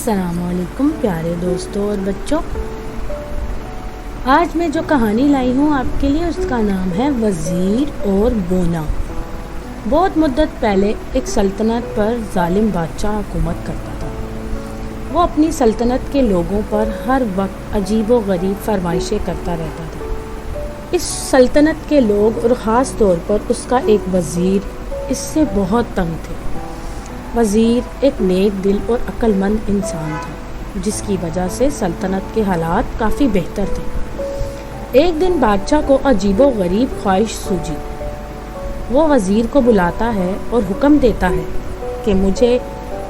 अस्सलाम वालेकुम प्यारे दोस्तों और बच्चों। आज मैं जो कहानी लाई हूँ आपके लिए उसका नाम है वज़ीर और बोना। बहुत मुद्दत पहले एक सल्तनत पर जालिम बादशाह हुकूमत करता था। वो अपनी सल्तनत के लोगों पर हर वक्त अजीब व गरीब फरमाइशें करता रहता था। इस सल्तनत के लोग और ख़ास तौर पर उसका एक वज़ीर इससे बहुत तंग थे। वज़ीर एक नेक दिल और अक्लमंद इंसान था, जिसकी वजह से सल्तनत के हालात काफ़ी बेहतर थे। एक दिन बादशाह को अजीबो गरीब ख्वाहिश सूझी। वो वज़ीर को बुलाता है और हुक्म देता है कि मुझे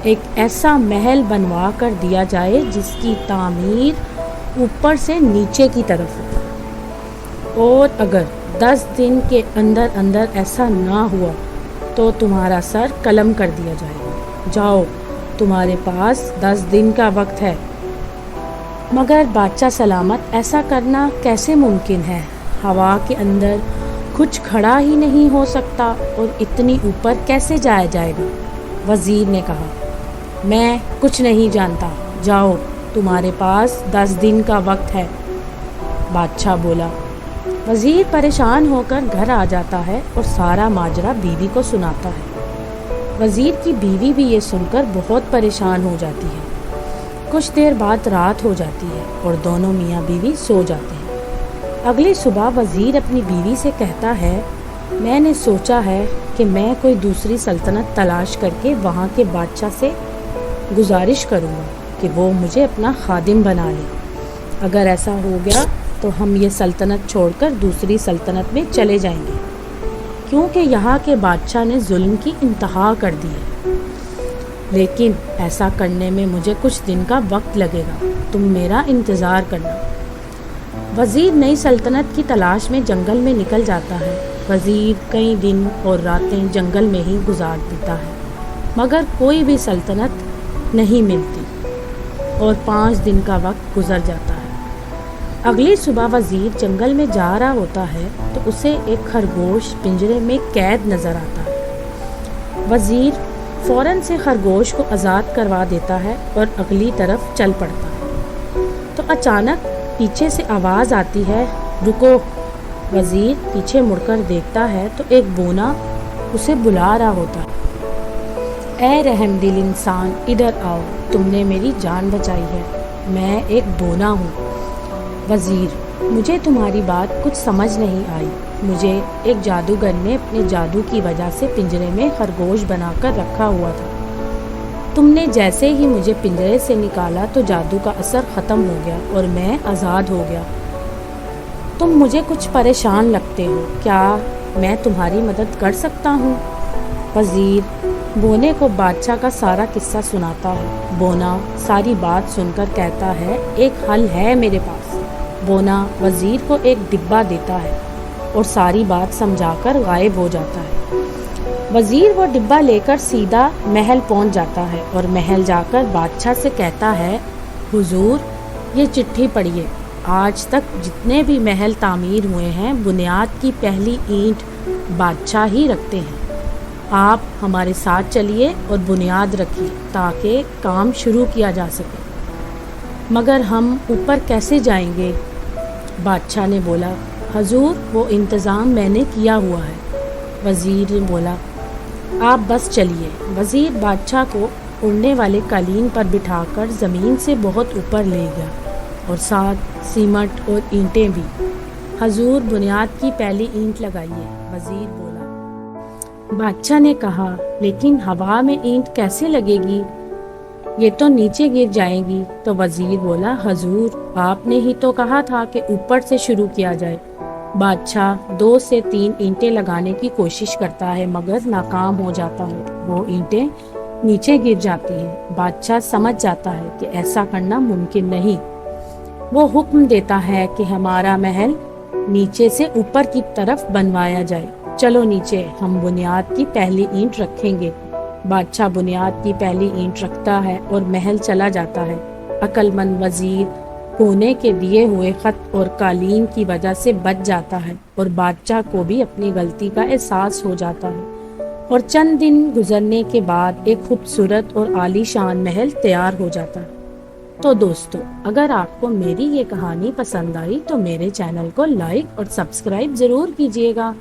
एक ऐसा महल बनवा कर दिया जाए जिसकी तामीर ऊपर से नीचे की तरफ हो, और अगर 10 दिन के अंदर अंदर ऐसा ना हुआ तो तुम्हारा सर कलम कर दिया जाएगा। जाओ, तुम्हारे पास 10 दिन का वक्त है। मगर बादशाह सलामत, ऐसा करना कैसे मुमकिन है? हवा के अंदर कुछ खड़ा ही नहीं हो सकता और इतनी ऊपर कैसे जाया जाएगा? वज़ीर ने कहा, मैं कुछ नहीं जानता, जाओ, तुम्हारे पास 10 दिन का वक्त है। बादशाह बोला। वज़ीर परेशान होकर घर आ जाता है और सारा माजरा बीवी को सुनाता है। वज़ीर की बीवी भी ये सुनकर बहुत परेशान हो जाती है। कुछ देर बाद रात हो जाती है और दोनों मियाँ बीवी सो जाते हैं। अगली सुबह वज़ीर अपनी बीवी से कहता है, मैंने सोचा है कि मैं कोई दूसरी सल्तनत तलाश करके वहाँ के बादशाह से गुजारिश करूँगा कि वो मुझे अपना खादिम बना ले। अगर ऐसा हो गया तो हम ये सल्तनत छोड़कर दूसरी सल्तनत में चले जाएंगे, क्योंकि यहाँ के बादशाह ने जुल्म की इंतहा कर दी है। लेकिन ऐसा करने में मुझे कुछ दिन का वक्त लगेगा, तुम मेरा इंतज़ार करना। वज़ीर नई सल्तनत की तलाश में जंगल में निकल जाता है। वज़ीर कई दिन और रातें जंगल में ही गुजार देता है, मगर कोई भी सल्तनत नहीं मिलती और 5 दिन का वक्त गुजर जाता है। अगली सुबह वज़ीर जंगल में जा रहा होता है तो उसे एक खरगोश पिंजरे में कैद नज़र आता है। वज़ीर फ़ौरन से खरगोश को आज़ाद करवा देता है और अगली तरफ चल पड़ता है। तो अचानक पीछे से आवाज़ आती है, रुको। वज़ीर पीछे मुड़कर देखता है तो एक बोना उसे बुला रहा होता है। ऐ रहमदिल इंसान, इधर आओ, तुमने मेरी जान बचाई है। मैं एक बोना हूँ। वज़ीर, मुझे तुम्हारी बात कुछ समझ नहीं आई। मुझे एक जादूगर ने अपने जादू की वजह से पिंजरे में खरगोश बनाकर रखा हुआ था। तुमने जैसे ही मुझे पिंजरे से निकाला तो जादू का असर ख़त्म हो गया और मैं आज़ाद हो गया। तुम मुझे कुछ परेशान लगते हो, क्या मैं तुम्हारी मदद कर सकता हूँ? वज़ीर बोने को बादशाह का सारा किस्सा सुनाता है। बोना सारी बात सुनकर कहता है, एक हल है मेरे पास। बोना वज़ीर को एक डिब्बा देता है और सारी बात समझाकर गायब हो जाता है। वज़ीर वो डिब्बा लेकर सीधा महल पहुंच जाता है और महल जाकर बादशाह से कहता है, हुजूर, ये चिट्ठी पढ़िए। आज तक जितने भी महल तामीर हुए हैं, बुनियाद की पहली ईंट बादशाह ही रखते हैं। आप हमारे साथ चलिए और बुनियाद रखिए ताकि काम शुरू किया जा सके। मगर हम ऊपर कैसे जाएंगे? बादशाह ने बोला, हजूर, वो इंतज़ाम मैंने किया हुआ है। वज़ीर ने बोला, आप बस चलिए। वज़ीर बादशाह को उड़ने वाले कालीन पर बिठाकर ज़मीन से बहुत ऊपर ले गया और साथ सीमेंट और ईंटें भी। हजूर, बुनियाद की पहली ईंट लगाइए, वज़ीर बोला। बादशाह ने कहा, लेकिन हवा में ईंट कैसे लगेगी? ये तो नीचे गिर जाएगी। तो वज़ीर बोला, हजूर, आपने ही तो कहा था कि ऊपर से शुरू किया जाए। बादशाह 2 से 3 ईंटें लगाने की कोशिश करता है, मगर नाकाम हो जाता है। वो ईंटें नीचे गिर जाती हैं। बादशाह समझ जाता है कि ऐसा करना मुमकिन नहीं। वो हुक्म देता है कि हमारा महल नीचे से ऊपर की तरफ बनवाया जाए। चलो नीचे, हम बुनियाद की पहली ईंट रखेंगे। बादशाह बुनियाद की पहली ईंट रखता है और महल चला जाता है। अक्लमंद वज़ीर कोने के दिए हुए खत और कालीन की वजह से बच जाता है और बादशाह को भी अपनी गलती का एहसास हो जाता है और चंद दिन गुजरने के बाद एक खूबसूरत और आलीशान महल तैयार हो जाता है। تو دوستو، اگر آپ کو میری یہ کہانی پسند آئی تو میرے چینل کو لائک اور سبسکرائب ضرور کیجیے گا۔